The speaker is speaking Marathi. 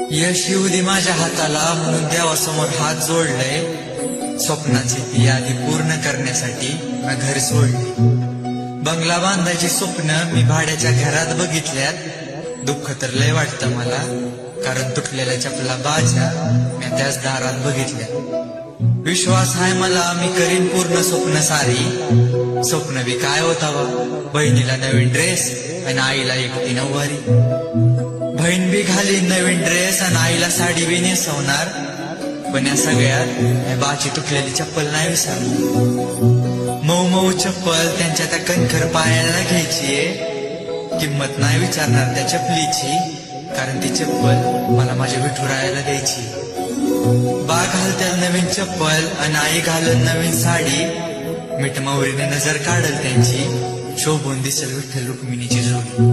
यश येऊ दे माझ्या हाताला म्हणून देवासमोर हात जोडले. स्वप्नाची ती यादी पूर्ण करण्यासाठी मी घर सोडले. बंगला बांधायची स्वप्न मी भाड्याच्या घरात बघितल्यात. दुःख तर लय वाटतं मला, कारण तुटलेल्या चपला बाजा मी त्याच दारात बघितल्या. विश्वास आहे मला मी करीन पूर्ण स्वप्न सारी. स्वप्न बी काय होता वा, बहिणीला नवीन ड्रेस आणि आईला एकटी नऊवारी. बहीण बी घालीन नवीन ड्रेस आणि आईला साडी बी नेसवणार. पण या सगळ्यात बाची तुटलेली चप्पल नाही विसरणार. मऊ मऊ चप्पल त्यांच्या त्या कणखर पायाला घ्यायचीये. किंमत नाही विचारणार त्या चपलीची, कारण ती चप्पल मला माझ्या विठुरायाला द्यायची. बा घालत्याल नवीन चप्पल आणि आई घालत नवीन साडी. मिठमावरीने नजर काढल त्यांची, शोभून दिसेल विठ्ठल रुक्मिणीची जोडी.